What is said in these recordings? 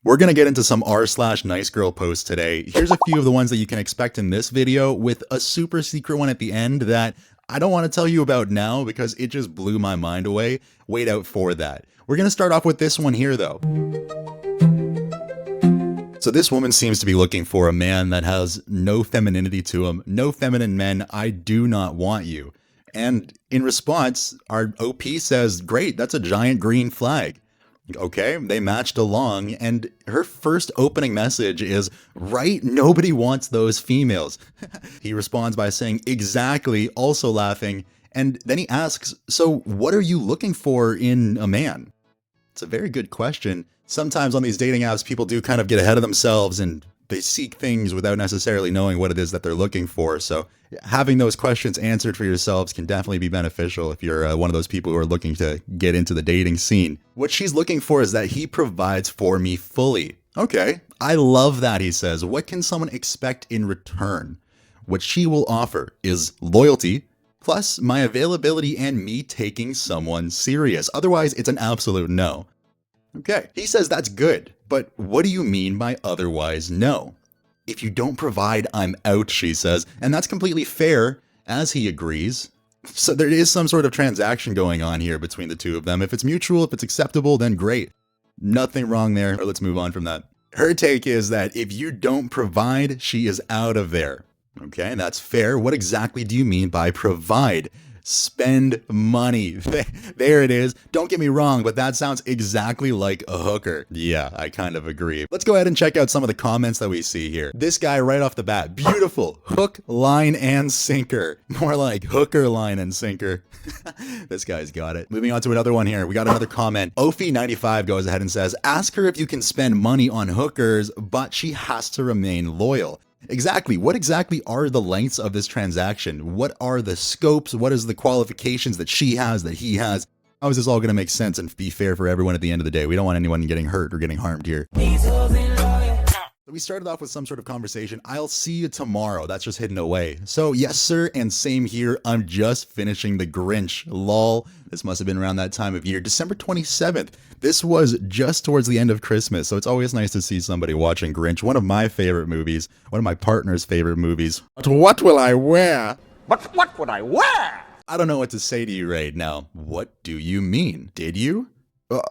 We're going to get into some r/Nicegirl posts today. Here's a few of the ones that you can expect in this video, with a super secret one at the end that I don't want to tell you about now because it just blew my mind away. Wait out for that. We're going to start off with this one here though. So this woman seems to be looking for a man that has no femininity to him. No feminine men, I do not want you. And in response, our OP says, great, that's a giant green flag. Okay, they matched along, and her first opening message is, right, nobody wants those females. He responds by saying, exactly, also laughing, and then he asks, so what are you looking for in a man? It's a very good question. Sometimes on these dating apps, people do kind of get ahead of themselves and they seek things without necessarily knowing what it is that they're looking for. So having those questions answered for yourselves can definitely be beneficial if you're one of those people who are looking to get into the dating scene. What she's looking for is that he provides for me fully. Okay, I love that, he says. What can someone expect in return? What she will offer is loyalty, plus my availability and me taking someone serious. Otherwise, it's an absolute no. Okay, he says that's good, but what do you mean by otherwise no? If you don't provide, I'm out, she says, and that's completely fair, as he agrees. So there is some sort of transaction going on here between the two of them. If it's mutual, if it's acceptable, then great. Nothing wrong there. Let's move on from that. Her take is that if you don't provide, she is out of there. Okay, that's fair. What exactly do you mean by provide? Spend money. There it is. Don't get me wrong, but that sounds exactly like a hooker. Yeah, I kind of agree. Let's go ahead and check out some of the comments that we see here. This guy right off the bat, beautiful. Hook, line, and sinker. More like hooker, line, and sinker. This guy's got it. Moving on to another one here. We got another comment. Ofi95 goes ahead and says, ask her if you can spend money on hookers, but she has to remain loyal. Exactly. What exactly are the lengths of this transaction? What are the scopes? What is the qualifications that she has, that he has? How is this all going to make sense and be fair for everyone at the end of the day? We don't want anyone getting hurt or getting harmed here. We started off with some sort of conversation. I'll see you tomorrow. That's just hidden away. So yes, sir. And same here. I'm just finishing The Grinch. Lol. This must have been around that time of year. December 27th. This was just towards the end of Christmas. So it's always nice to see somebody watching Grinch. One of my favorite movies. One of my partner's favorite movies. But what will I wear? But what would I wear? I don't know what to say to you right now. What do you mean? Did you?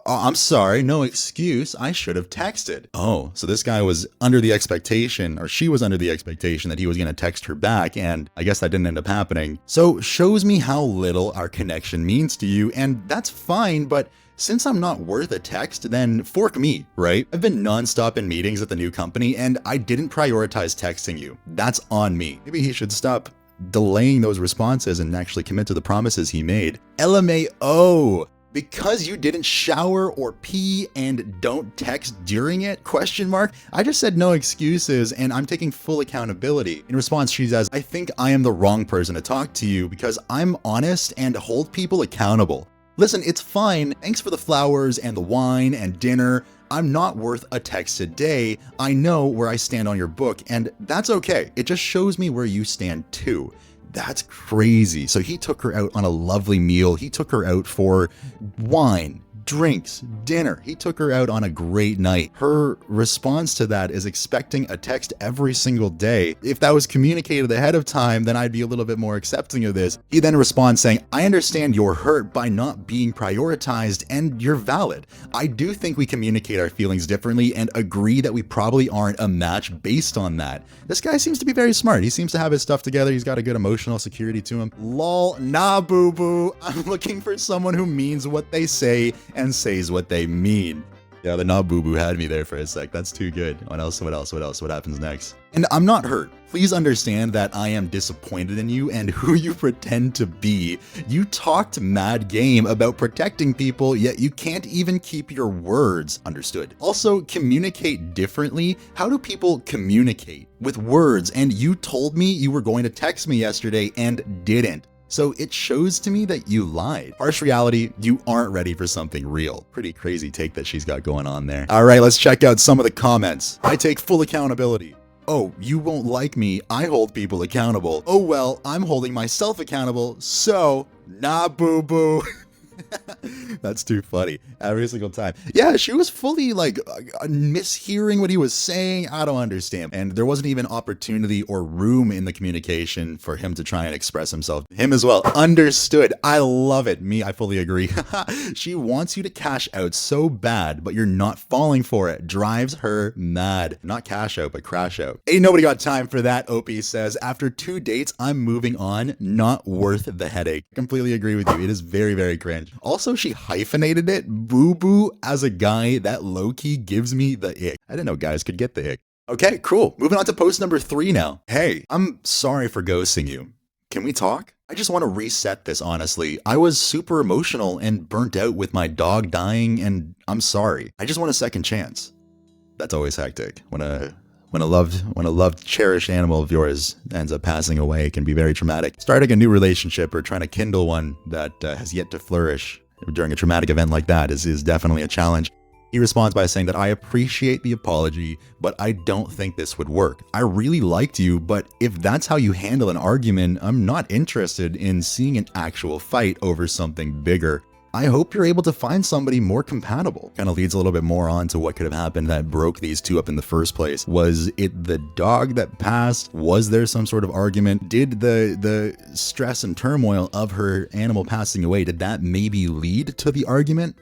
I'm sorry, no excuse. I should have texted. Oh, so this guy was under the expectation, or she was under the expectation that he was going to text her back, and I guess that didn't end up happening. So shows me how little our connection means to you, and that's fine, but since I'm not worth a text, then fork me, right? I've been nonstop in meetings at the new company, and I didn't prioritize texting you. That's on me. Maybe he should stop delaying those responses and actually commit to the promises he made. LMAO. Because you didn't shower or pee and don't text during it? Question mark. I just said no excuses and I'm taking full accountability. In response, she says, I think I am the wrong person to talk to you because I'm honest and hold people accountable. Listen, it's fine. Thanks for the flowers and the wine and dinner. I'm not worth a text a day. I know where I stand on your book and that's okay. It just shows me where you stand too. That's crazy. So he took her out on a lovely meal. He took her out for wine, drinks, dinner. He took her out on a great night. Her response to that is expecting a text every single day. If that was communicated ahead of time, then I'd be a little bit more accepting of this. He then responds saying, I understand you're hurt by not being prioritized and you're valid. I do think we communicate our feelings differently and agree that we probably aren't a match based on that. This guy seems to be very smart. He seems to have his stuff together. He's got a good emotional security to him. Lol, nah boo boo. I'm looking for someone who means what they say and says what they mean. Yeah, the nah boo boo had me there for a sec. That's too good. What else? What happens next? And I'm not hurt. Please understand that I am disappointed in you and who you pretend to be. You talked mad game about protecting people, yet you can't even keep your words. Understood. Also, communicate differently. How do people communicate? With words, and you told me you were going to text me yesterday and didn't. So it shows to me that you lied. Harsh reality, you aren't ready for something real. Pretty crazy take that she's got going on there. All right, let's check out some of the comments. I take full accountability. Oh, you won't like me. I hold people accountable. Oh well, I'm holding myself accountable, so nah boo boo. That's too funny. Every single time. Yeah, she was fully like mishearing what he was saying. I don't understand. And there wasn't even opportunity or room in the communication for him to try and express himself. Him as well. Understood. I love it. Me, I fully agree. She wants you to cash out so bad, but you're not falling for it. Drives her mad. Not cash out, but crash out. Ain't nobody got time for that, Opie says. After 2 dates, I'm moving on. Not worth the headache. Completely agree with you. It is very, very cringe. Also, she hyphenated it. Boo boo as a guy. That low-key gives me the ick. I didn't know guys could get the ick. Okay, cool. Moving on to post number 3 now. Hey, I'm sorry for ghosting you. Can we talk? I just want to reset this, honestly. I was super emotional and burnt out with my dog dying, and I'm sorry. I just want a second chance. That's always hectic. When a loved, cherished animal of yours ends up passing away, it can be very traumatic. Starting a new relationship or trying to kindle one that has yet to flourish during a traumatic event like that is definitely a challenge. He responds by saying that I appreciate the apology, but I don't think this would work. I really liked you, but if that's how you handle an argument, I'm not interested in seeing an actual fight over something bigger. I hope you're able to find somebody more compatible. Kind of leads a little bit more on to what could have happened that broke these two up in the first place. Was it the dog that passed? Was there some sort of argument? Did the stress and turmoil of her animal passing away, did that maybe lead to the argument?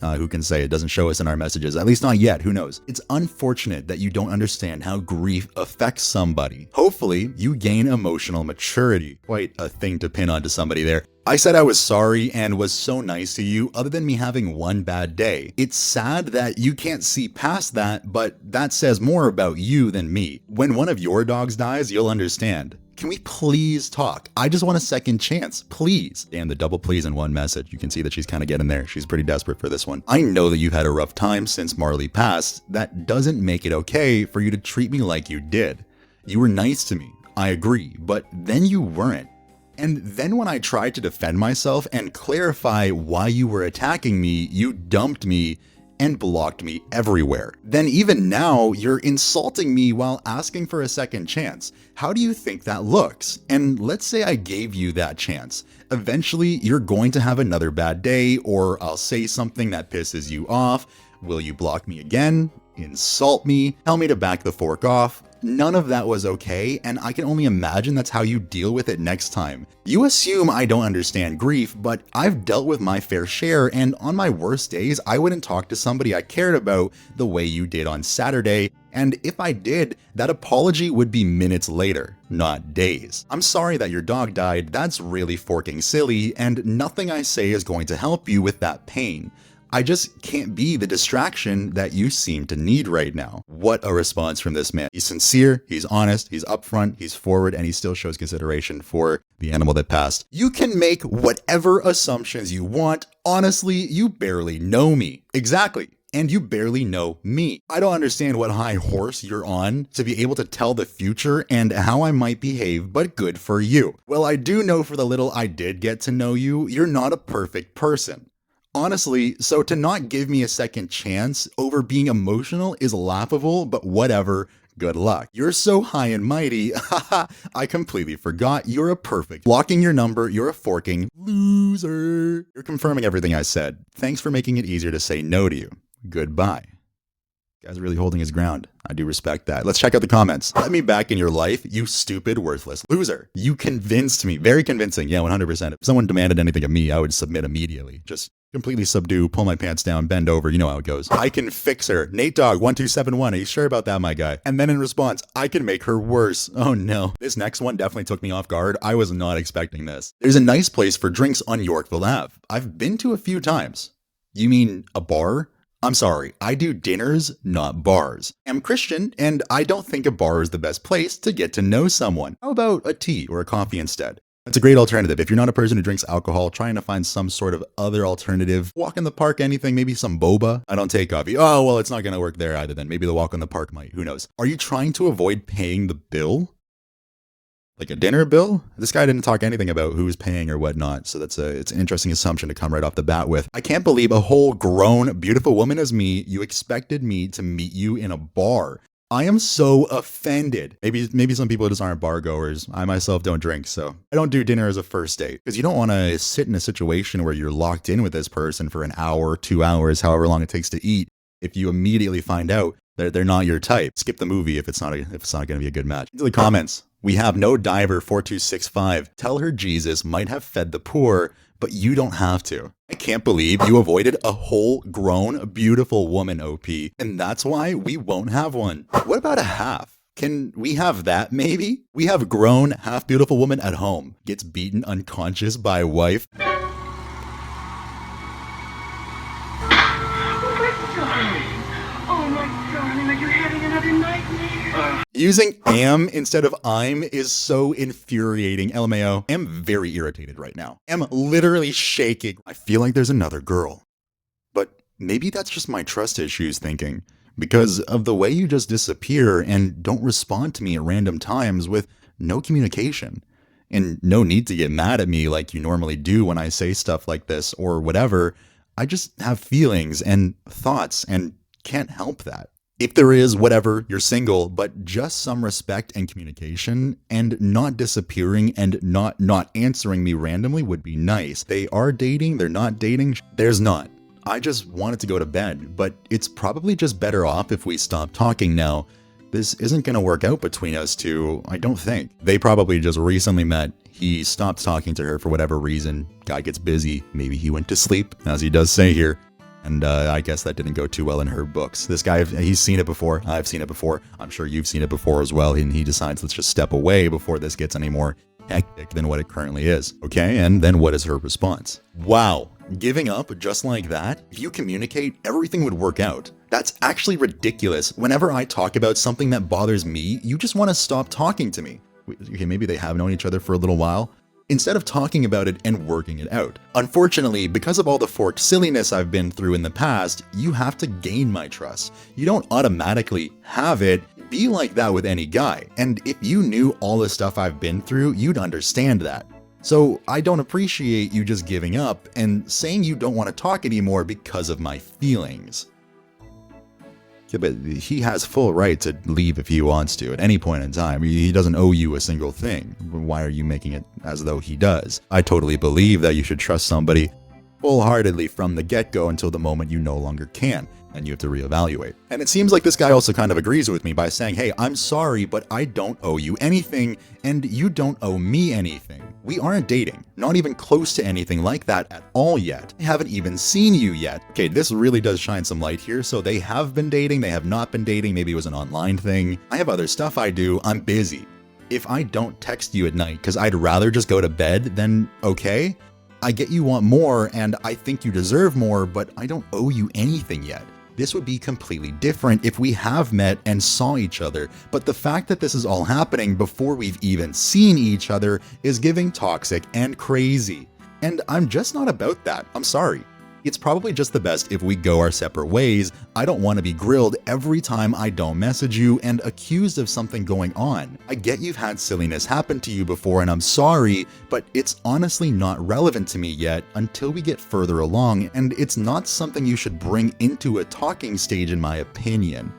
Who can say? It doesn't show us in our messages, at least not yet. Who knows? It's unfortunate that you don't understand how grief affects somebody. Hopefully, you gain emotional maturity. Quite a thing to pin onto somebody there. I said I was sorry and was so nice to you other than me having one bad day. It's sad that you can't see past that, but that says more about you than me. When one of your dogs dies, you'll understand. Can we please talk? I just want a second chance, please. Damn, the double please in one message. You can see that she's kind of getting there. She's pretty desperate for this one. I know that you've had a rough time since Marley passed. That doesn't make it okay for you to treat me like you did. You were nice to me, I agree, but then you weren't. And then when I tried to defend myself and clarify why you were attacking me, you dumped me and blocked me everywhere. Then even now, you're insulting me while asking for a second chance. How do you think that looks? And let's say I gave you that chance. Eventually, you're going to have another bad day, or I'll say something that pisses you off. Will you block me again? Insult me? Tell me to back the fork off? None of that was okay, and I can only imagine that's how you deal with it next time. You assume I don't understand grief, but I've dealt with my fair share, and on my worst days, I wouldn't talk to somebody I cared about the way you did on Saturday, and if I did, that apology would be minutes later, not days. I'm sorry that your dog died, that's really forking silly, and nothing I say is going to help you with that pain. I just can't be the distraction that you seem to need right now. What a response from this man. He's sincere, he's honest, he's upfront, he's forward, and he still shows consideration for the animal that passed. You can make whatever assumptions you want. Honestly, you barely know me. Exactly. And you barely know me. I don't understand what high horse you're on to be able to tell the future and how I might behave, but good for you. Well, I do know for the little I did get to know you, you're not a perfect person. Honestly, so to not give me a second chance over being emotional is laughable, but whatever, good luck. You're so high and mighty, haha, I completely forgot you're a perfect. Blocking your number, you're a forking loser. You're confirming everything I said. Thanks for making it easier to say no to you. Goodbye. Guy's really holding his ground. I do respect that. Let's check out the comments. Let me back in your life, you stupid, worthless loser. You convinced me. Very convincing. Yeah, 100%. If someone demanded anything of me, I would submit immediately. Just completely subdue, pull my pants down, bend over. You know how it goes. I can fix her. Nate Dog 1271. Are you sure about that, my guy? And then in response, I can make her worse. Oh no. This next one definitely took me off guard. I was not expecting this. There's a nice place for drinks on Yorkville Ave. I've been to a few times. You mean a bar? I'm sorry, I do dinners, not bars. I'm Christian, and I don't think a bar is the best place to get to know someone. How about a tea or a coffee instead? That's a great alternative. If you're not a person who drinks alcohol, trying to find some sort of other alternative. Walk in the park, anything, maybe some boba. I don't take coffee. Oh, well, it's not going to work there either then. Maybe the walk in the park might. Who knows? Are you trying to avoid paying the bill? Like a dinner bill? This guy didn't talk anything about who's paying or whatnot, so it's an interesting assumption to come right off the bat with. I can't believe a whole grown, beautiful woman as me, you expected me to meet you in a bar. I am so offended. Maybe some people just aren't bar goers. I myself don't drink, so I don't do dinner as a first date because you don't want to sit in a situation where you're locked in with this person for an hour, 2 hours, however long it takes to eat. If you immediately find out that they're not your type, skip the movie if it's not going to be a good match. Into the comments. We have no diver 4265. Tell her Jesus might have fed the poor, but you don't have to. I can't believe you avoided a whole grown, beautiful woman, OP, and that's why we won't have one. What about a half? Can we have that maybe? We have grown, half beautiful woman at home, gets beaten unconscious by wife. Using am instead of I'm is so infuriating. LMAO. I'm very irritated right now. I'm literally shaking. I feel like there's another girl. But maybe that's just my trust issues thinking. Because of the way you just disappear and don't respond to me at random times with no communication. And no need to get mad at me like you normally do when I say stuff like this or whatever. I just have feelings and thoughts and can't help that. If there is, whatever, you're single, but just some respect and communication and not disappearing and not answering me randomly would be nice. They are dating, they're not dating, there's not. I just wanted to go to bed, but it's probably just better off if we stop talking now. This isn't going to work out between us two, I don't think. They probably just recently met. He stopped talking to her for whatever reason. Guy gets busy. Maybe he went to sleep, as he does say here. And I guess that didn't go too well in her books. This guy, he's seen it before. I've seen it before. I'm sure you've seen it before as well. And he decides, let's just step away before this gets any more hectic than what it currently is. Okay, and then what is her response? Wow, giving up just like that? If you communicate, everything would work out. That's actually ridiculous. Whenever I talk about something that bothers me, you just want to stop talking to me. Okay, maybe they have known each other for a little while. Instead of talking about it and working it out. Unfortunately, because of all the forked silliness I've been through in the past, you have to gain my trust. You don't automatically have it. Be like that with any guy. And if you knew all the stuff I've been through, you'd understand that. So I don't appreciate you just giving up and saying you don't want to talk anymore because of my feelings. Yeah, but he has full right to leave if he wants to at any point in time. He doesn't owe you a single thing. Why are you making it as though he does? I totally believe that you should trust somebody full-heartedly from the get-go until the moment you no longer can, and you have to reevaluate. And it seems like this guy also kind of agrees with me by saying, hey, I'm sorry, but I don't owe you anything, and you don't owe me anything. We aren't dating, not even close to anything like that at all yet. I haven't even seen you yet. Okay, this really does shine some light here. So they have been dating, they have not been dating, maybe it was an online thing. I have other stuff I do, I'm busy. If I don't text you at night because I'd rather just go to bed, then okay. I get you want more and I think you deserve more, but I don't owe you anything yet. This would be completely different if we have met and saw each other, but the fact that this is all happening before we've even seen each other is giving toxic and crazy. And I'm just not about that, I'm sorry. It's probably just the best if we go our separate ways. I don't want to be grilled every time I don't message you and accused of something going on. I get you've had silliness happen to you before and I'm sorry, but it's honestly not relevant to me yet until we get further along, and it's not something you should bring into a talking stage in my opinion.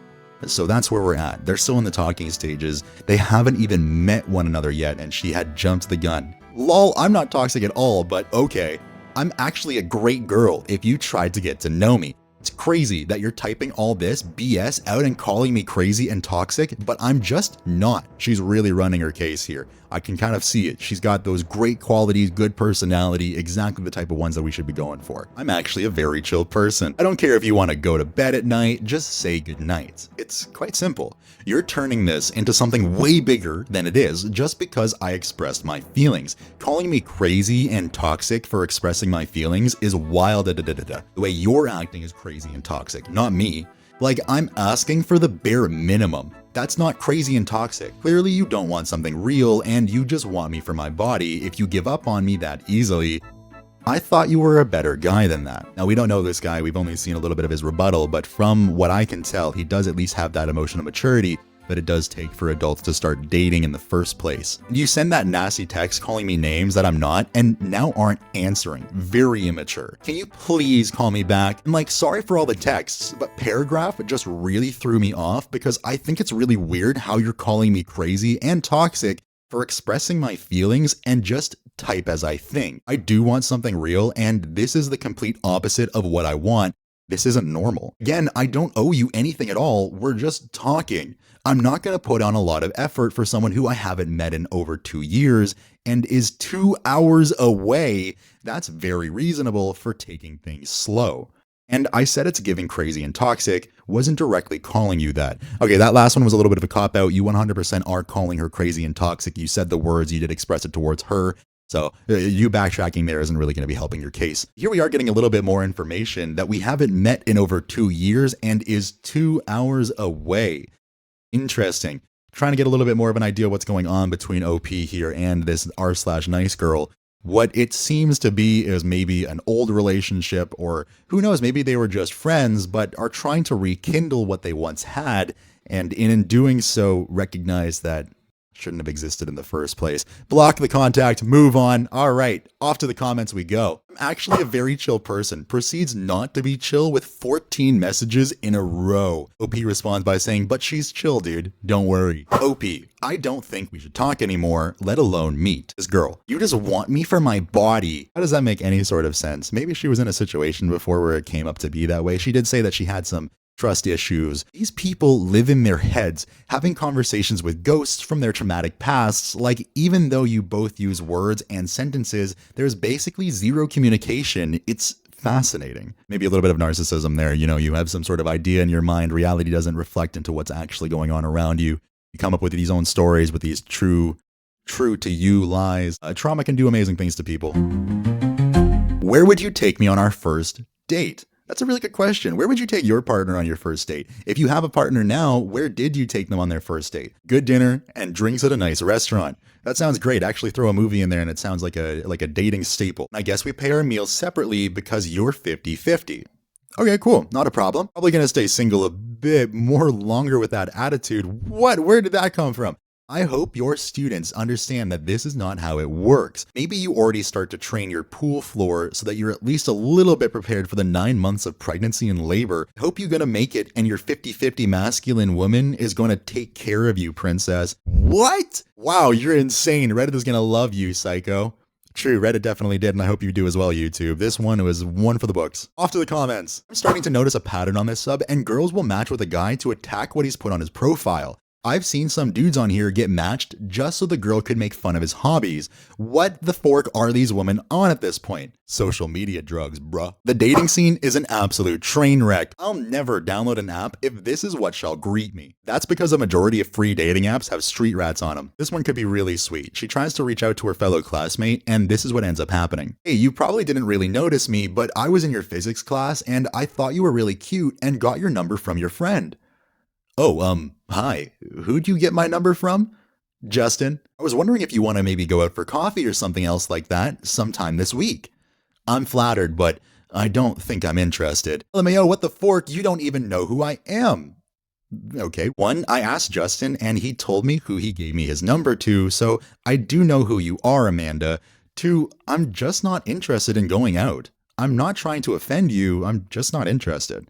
So that's where we're at. They're still in the talking stages. They haven't even met one another yet and she had jumped the gun. Lol, I'm not toxic at all, but okay. I'm actually a great girl if you tried to get to know me. It's crazy that you're typing all this BS out and calling me crazy and toxic, but I'm just not. She's really running her case here. I can kind of see it. She's got those great qualities, good personality, exactly the type of ones that we should be going for. I'm actually a very chill person. I don't care if you want to go to bed at night, just say goodnight. It's quite simple. You're turning this into something way bigger than it is just because I expressed my feelings. Calling me crazy and toxic for expressing my feelings is wild. The way you're acting is crazy and toxic, not me. Like, I'm asking for the bare minimum. That's not crazy and toxic. Clearly you don't want something real and you just want me for my body if you give up on me that easily. I thought you were a better guy than that. Now, we don't know this guy, we've only seen a little bit of his rebuttal, but from what I can tell, he does at least have that emotional maturity that it does take for adults to start dating in the first place. You send that nasty text calling me names that I'm not, and now aren't answering. Very immature. Can you please call me back? I'm like, sorry for all the texts, but paragraph just really threw me off because I think it's really weird how you're calling me crazy and toxic for expressing my feelings and just type as I think. I do want something real, and this is the complete opposite of what I want. This isn't normal. Again, I don't owe you anything at all. We're just talking. I'm not going to put on a lot of effort for someone who I haven't met in over 2 years and is 2 hours away. That's very reasonable for taking things slow. And I said it's giving crazy and toxic, wasn't directly calling you that. Okay, that last one was a little bit of a cop-out. You 100% are calling her crazy and toxic. You said the words, you did express it towards her. So you backtracking there isn't really going to be helping your case. Here we are getting a little bit more information that we haven't met in over 2 years and is 2 hours away. Interesting. Trying to get a little bit more of an idea of what's going on between OP here and this r/Nicegirl. What it seems to be is maybe an old relationship, or who knows, maybe they were just friends, but are trying to rekindle what they once had, and in doing so, recognize that shouldn't have existed in the first place. Block the contact, move on. All right, off to the comments we go. I'm actually a very chill person. Proceeds not to be chill with 14 messages in a row. OP responds by saying, but she's chill, dude. Don't worry. OP, I don't think we should talk anymore, let alone meet. This girl, you just want me for my body. How does that make any sort of sense? Maybe she was in a situation before where it came up to be that way. She did say that she had some trust issues. These people live in their heads, having conversations with ghosts from their traumatic pasts. Like, even though you both use words and sentences, there's basically zero communication. It's fascinating. Maybe a little bit of narcissism there. You know, you have some sort of idea in your mind. Reality doesn't reflect into what's actually going on around you. You come up with these own stories with these true to you lies. Trauma can do amazing things to people. Where would you take me on our first date? That's a really good question. Where would you take your partner on your first date? If you have a partner now, where did you take them on their first date? Good dinner and drinks at a nice restaurant. That sounds great. Actually throw a movie in there and it sounds like a dating staple. I guess we pay our meals separately because you're 50-50. Okay, cool. Not a problem. Probably going to stay single a bit more longer with that attitude. What? Where did that come from? I hope your students understand that this is not how it works. Maybe you already start to train your pool floor so that you're at least a little bit prepared for the 9 months of pregnancy and labor. I hope you're going to make it and your 50-50 masculine woman is going to take care of you, princess. What? Wow, you're insane. Reddit is going to love you, psycho. True, Reddit definitely did, and I hope you do as well, YouTube. This one was one for the books. Off to the comments. I'm starting to notice a pattern on this sub, and girls will match with a guy to attack what he's put on his profile. I've seen some dudes on here get matched just so the girl could make fun of his hobbies. What the fork are these women on at this point? Social media drugs, bruh. The dating scene is an absolute train wreck. I'll never download an app if this is what shall greet me. That's because a majority of free dating apps have street rats on them. This one could be really sweet. She tries to reach out to her fellow classmate, and this is what ends up happening. Hey, you probably didn't really notice me, but I was in your physics class, and I thought you were really cute and got your number from your friend. Oh, hi. Who'd you get my number from? Justin. I was wondering if you want to maybe go out for coffee or something else like that sometime this week. I'm flattered, but I don't think I'm interested. LMAO, what the fork? You don't even know who I am. Okay, 1, I asked Justin and he told me who he gave me his number to, so I do know who you are, Amanda. 2, I'm just not interested in going out. I'm not trying to offend you, I'm just not interested.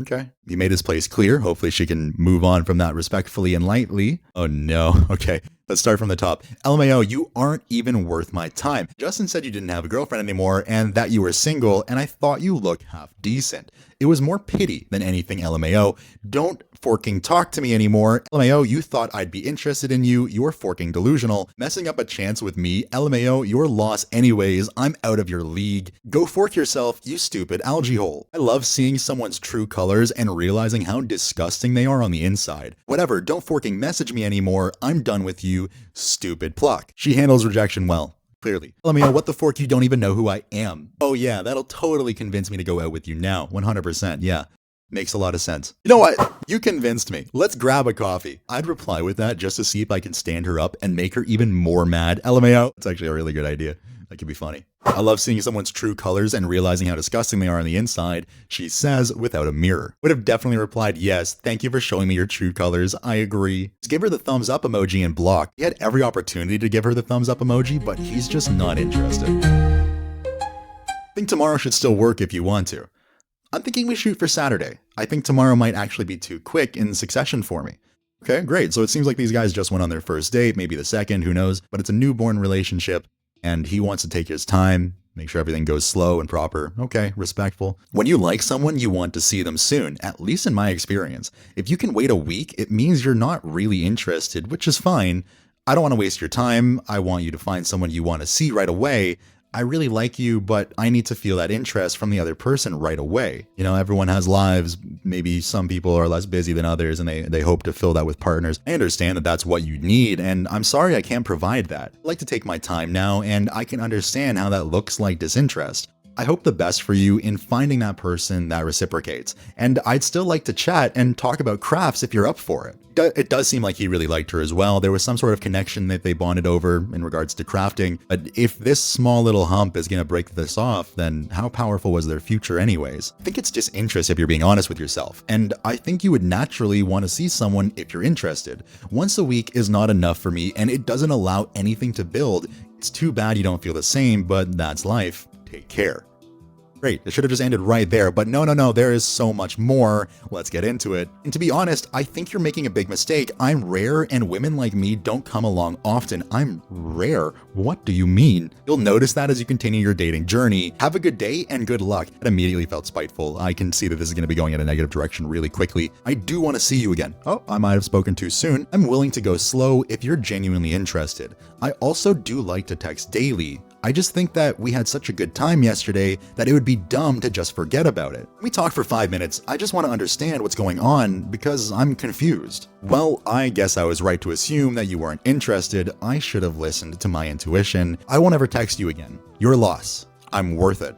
Okay. He made his place clear. Hopefully she can move on from that respectfully and lightly. Oh no. Okay. Let's start from the top. LMAO, you aren't even worth my time. Justin said you didn't have a girlfriend anymore and that you were single, and I thought you looked half decent. It was more pity than anything, LMAO. Don't forking talk to me anymore. LMAO, you thought I'd be interested in you. You're forking delusional. Messing up a chance with me. LMAO, your loss anyways. I'm out of your league. Go fork yourself, you stupid algae hole. I love seeing someone's true colors and realizing how disgusting they are on the inside. Whatever, don't forking message me anymore. I'm done with you, stupid pluck. She handles rejection well. Clearly. LMAO, what the fork? You don't even know who I am. Oh yeah, that'll totally convince me to go out with you now. 100%, yeah. Makes a lot of sense. You know what? You convinced me. Let's grab a coffee. I'd reply with that just to see if I can stand her up and make her even more mad. LMAO. It's actually a really good idea. That could be funny. I love seeing someone's true colors and realizing how disgusting they are on the inside, she says without a mirror. Would have definitely replied, yes, thank you for showing me your true colors. I agree. Just give her the thumbs up emoji and block. He had every opportunity to give her the thumbs up emoji, but he's just not interested. I think tomorrow should still work if you want to. I'm thinking we shoot for Saturday. I think tomorrow might actually be too quick in succession for me. Okay, great. So it seems like these guys just went on their first date, maybe the second, who knows, but it's a newborn relationship and he wants to take his time, make sure everything goes slow and proper. Okay, respectful. When you like someone, you want to see them soon, at least in my experience. If you can wait a week, it means you're not really interested, which is fine. I don't want to waste your time. I want you to find someone you want to see right away. I really like you, but I need to feel that interest from the other person right away. You know, everyone has lives. Maybe some people are less busy than others and they hope to fill that with partners. I understand that that's what you need, and I'm sorry I can't provide that. I'd like to take my time now, and I can understand how that looks like disinterest. I hope the best for you in finding that person that reciprocates, and I'd still like to chat and talk about crafts if you're up for it. It does seem like he really liked her as well. There was some sort of connection that they bonded over in regards to crafting, but if this small little hump is going to break this off, then how powerful was their future anyways? I think it's just interest if you're being honest with yourself, and I think you would naturally want to see someone if you're interested. Once a week is not enough for me, and it doesn't allow anything to build. It's too bad you don't feel the same, but that's life. Take care. Great, it should have just ended right there, but no, there is so much more. Let's get into it. And to be honest, I think you're making a big mistake. I'm rare, and women like me don't come along often. I'm rare. What do you mean? You'll notice that as you continue your dating journey. Have a good day and good luck. It immediately felt spiteful. I can see that this is going to be going in a negative direction really quickly. I do want to see you again. Oh, I might have spoken too soon. I'm willing to go slow if you're genuinely interested. I also do like to text daily. I just think that we had such a good time yesterday that it would be dumb to just forget about it. We talked for 5 minutes. I just want to understand what's going on because I'm confused. Well, I guess I was right to assume that you weren't interested. I should have listened to my intuition. I won't ever text you again. Your loss. I'm worth it.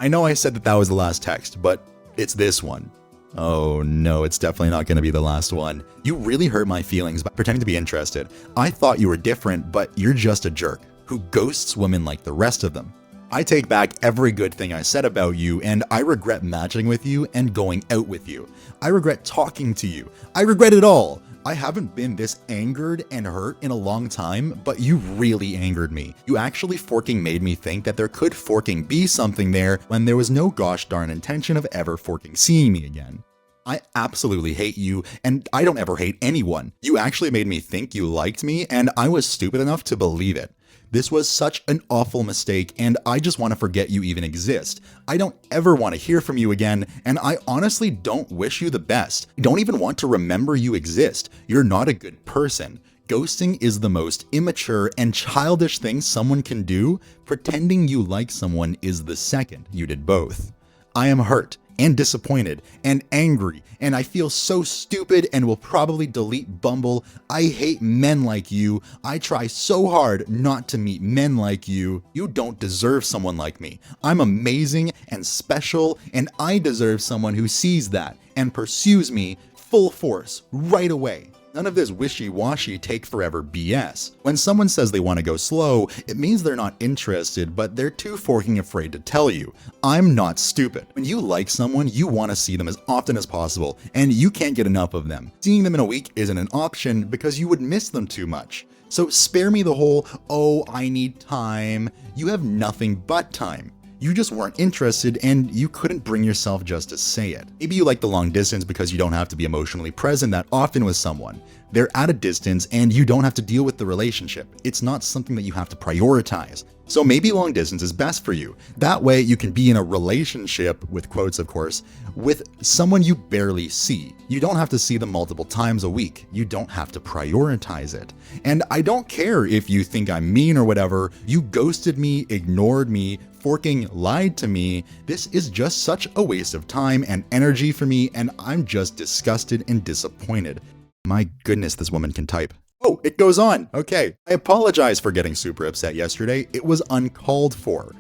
I know I said that was the last text, but it's this one. Oh no, it's definitely not going to be the last one. You really hurt my feelings by pretending to be interested. I thought you were different, but you're just a jerk who ghosts women like the rest of them. I take back every good thing I said about you, and I regret matching with you and going out with you. I regret talking to you. I regret it all. I haven't been this angered and hurt in a long time, but you really angered me. You actually forking made me think that there could forking be something there when there was no gosh darn intention of ever forking seeing me again. I absolutely hate you, and I don't ever hate anyone. You actually made me think you liked me, and I was stupid enough to believe it. This was such an awful mistake, and I just want to forget you even exist. I don't ever want to hear from you again, and I honestly don't wish you the best. I don't even want to remember you exist. You're not a good person. Ghosting is the most immature and childish thing someone can do. Pretending you like someone is the second. You did both. I am hurt and disappointed and angry, and I feel so stupid and will probably delete Bumble. I hate men like you. I try so hard not to meet men like you. You don't deserve someone like me. I'm amazing and special, and I deserve someone who sees that and pursues me full force right away. None of this wishy-washy take forever BS. When someone says they want to go slow, it means they're not interested, but they're too forking afraid to tell you. I'm not stupid. When you like someone, you want to see them as often as possible, and you can't get enough of them. Seeing them in a week isn't an option because you would miss them too much. So spare me the whole, oh, I need time. You have nothing but time. You just weren't interested, and you couldn't bring yourself just to say it. Maybe you like the long distance because you don't have to be emotionally present that often with someone. They're at a distance and you don't have to deal with the relationship. It's not something that you have to prioritize. So maybe long distance is best for you. That way you can be in a relationship, with quotes of course, with someone you barely see. You don't have to see them multiple times a week. You don't have to prioritize it. And I don't care if you think I'm mean or whatever. You ghosted me, ignored me, forking lied to me. This is just such a waste of time and energy for me, and I'm just disgusted and disappointed. My goodness, this woman can type. Oh, it goes on. Okay. I apologize for getting super upset yesterday. It was uncalled for.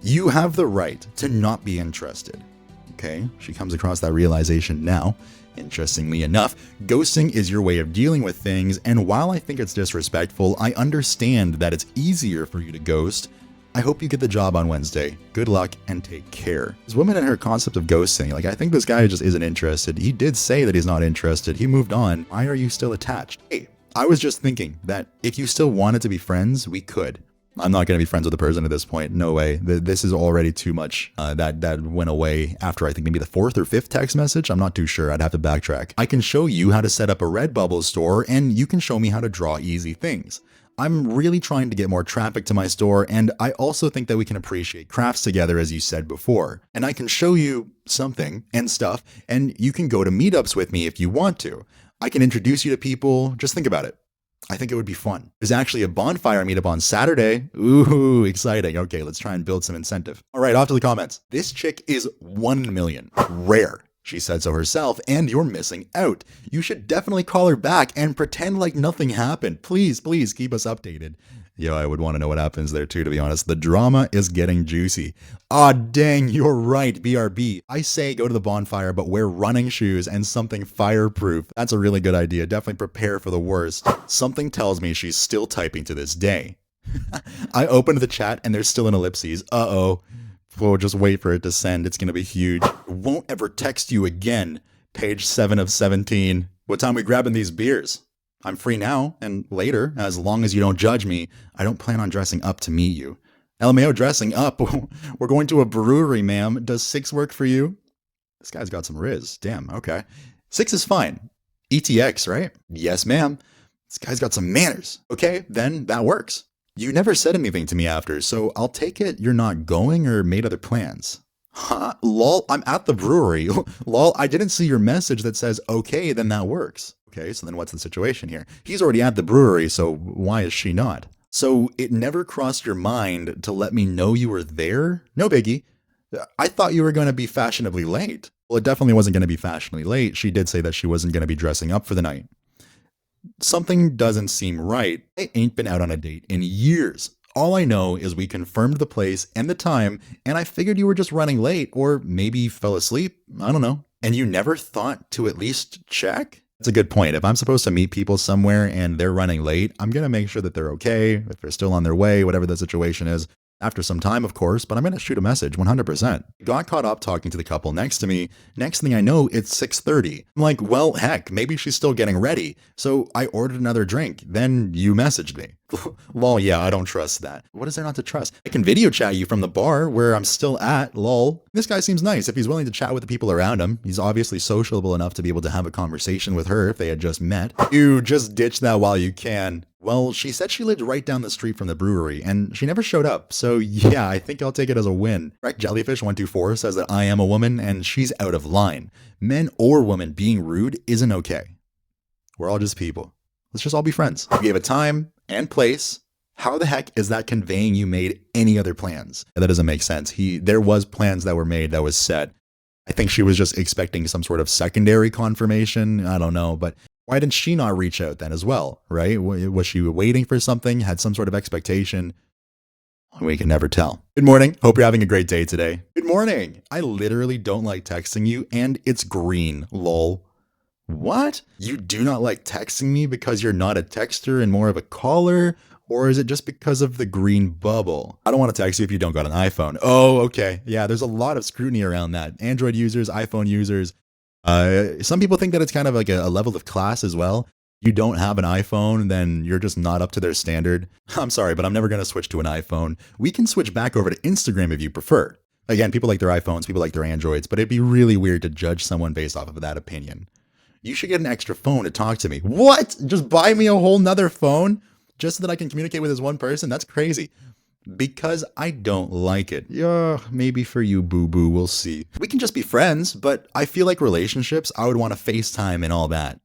You have the right to not be interested. Okay, she comes across that realization now. Interestingly enough, ghosting is your way of dealing with things, and while I think it's disrespectful, I understand that it's easier for you to ghost. I hope you get the job on Wednesday. Good luck and take care. This woman and her concept of ghosting, I think this guy just isn't interested. He did say that he's not interested. He moved on. Why are you still attached? Hey, I was just thinking that if you still wanted to be friends, we could. I'm not going to be friends with the person at this point. No way. This is already too much. That went away after I think maybe the 4th or 5th text message. I'm not too sure. I'd have to backtrack. I can show you how to set up a Redbubble store, and you can show me how to draw easy things. I'm really trying to get more traffic to my store, and I also think that we can appreciate crafts together, as you said before. And I can show you something and stuff, and you can go to meetups with me if you want to. I can introduce you to people. Just think about it. I think it would be fun. There's actually a bonfire meetup on Saturday. Ooh, exciting. Okay, let's try and build some incentive. All right, off to the comments. This chick is 1 million. Rare. She said so herself, and you're missing out. You should definitely call her back and pretend like nothing happened. Please, please keep us updated. Yo, I would want to know what happens there too, to be honest. The drama is getting juicy. Aw, dang, you're right, BRB. I say go to the bonfire, but wear running shoes and something fireproof. That's a really good idea. Definitely prepare for the worst. Something tells me she's still typing to this day. I opened the chat and there's still an ellipses. Uh-oh. We'll just wait for it to send. It's going to be huge. Won't ever text you again. Page 7 of 17. What time we grabbing these beers? I'm free now and later, as long as you don't judge me. I don't plan on dressing up to meet you. LMAO dressing up. We're going to a brewery, ma'am. Does 6 work for you? This guy's got some riz. Damn, okay. 6 is fine. ETX, right? Yes, ma'am. This guy's got some manners. Okay, then that works. You never said anything to me after, so I'll take it you're not going or made other plans. Huh? Lol, I'm at the brewery. Lol, I didn't see your message that says, okay, then that works. Okay, so then what's the situation here? He's already at the brewery, so why is she not? So it never crossed your mind to let me know you were there? No biggie. I thought you were going to be fashionably late. Well, it definitely wasn't going to be fashionably late. She did say that she wasn't going to be dressing up for the night. Something doesn't seem right. I ain't been out on a date in years. All I know is we confirmed the place and the time, and I figured you were just running late, or maybe fell asleep. I don't know. And you never thought to at least check? That's a good point. If I'm supposed to meet people somewhere and they're running late, I'm going to make sure that they're okay, if they're still on their way, whatever the situation is. After some time, of course, but I'm going to shoot a message 100%. Got caught up talking to the couple next to me. Next thing I know, it's 6:30. I'm like, well, heck, maybe she's still getting ready. So I ordered another drink. Then you messaged me. Lol, yeah, I don't trust that. What is there not to trust? I can video chat you from the bar where I'm still at, lol. This guy seems nice. If he's willing to chat with the people around him, he's obviously sociable enough to be able to have a conversation with her if they had just met. You just ditch that while you can. Well, she said she lived right down the street from the brewery, and she never showed up, so yeah, I think I'll take it as a win. Correct Jellyfish124 says that I am a woman, and she's out of line. Men or women being rude isn't okay. We're all just people. Let's just all be friends. We gave a time and place. How the heck is that conveying you made any other plans? That doesn't make sense. There was plans that were made, that was set. I think she was just expecting some sort of secondary confirmation. I don't know, but why didn't she not reach out then as well, right? Was she waiting for something, had some sort of expectation? We can never tell. Good morning. Hope you're having a great day today. Good morning. I literally don't like texting you, and it's green, lol. What? You do not like texting me because you're not a texter and more of a caller? Or is it just because of the green bubble? I don't want to text you if you don't got an iPhone. Oh, okay. Yeah, there's a lot of scrutiny around that. Android users, iPhone users. Some people think that it's kind of like a level of class as well. You don't have an iPhone, then you're just not up to their standard. I'm sorry, but I'm never going to switch to an iPhone. We can switch back over to Instagram if you prefer. Again, people like their iPhones, people like their Androids, but it'd be really weird to judge someone based off of that opinion. You should get an extra phone to talk to me. What? Just buy me a whole nother phone just so that I can communicate with this one person? That's crazy. Because I don't like it. Yeah, maybe for you, boo-boo, we'll see. We can just be friends, but I feel like relationships, I would want to FaceTime and all that.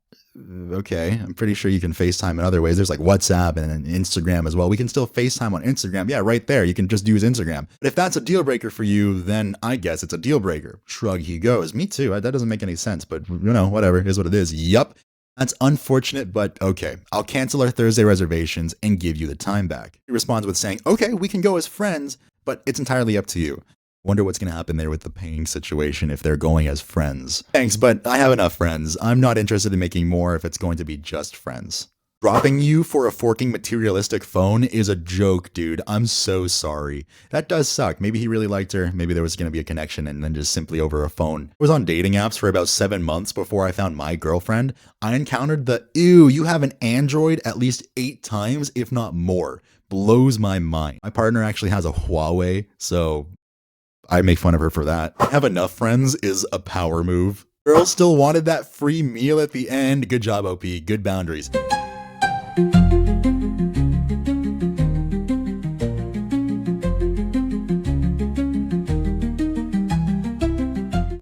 Okay, I'm pretty sure you can FaceTime in other ways. There's like WhatsApp and Instagram as well. We can still FaceTime on Instagram. Yeah, right there. You can just use Instagram. But if that's a deal breaker for you, then I guess it's a deal breaker. Shrug, he goes. Me too. That doesn't make any sense, but whatever. It is what it is. Yup. That's unfortunate, but okay. I'll cancel our Thursday reservations and give you the time back. He responds with saying, okay, we can go as friends, but it's entirely up to you. Wonder what's going to happen there with the paying situation if they're going as friends. Thanks, but I have enough friends. I'm not interested in making more if it's going to be just friends. Dropping you for a forking materialistic phone is a joke, dude. I'm so sorry. That does suck. Maybe he really liked her. Maybe there was going to be a connection and then just simply over a phone. I was on dating apps for about 7 months before I found my girlfriend. I encountered the, ew, you have an Android at least 8 times, if not more. Blows my mind. My partner actually has a Huawei, so I make fun of her for that. Have enough friends is a power move. Girl still wanted that free meal at the end. Good job, OP. Good boundaries.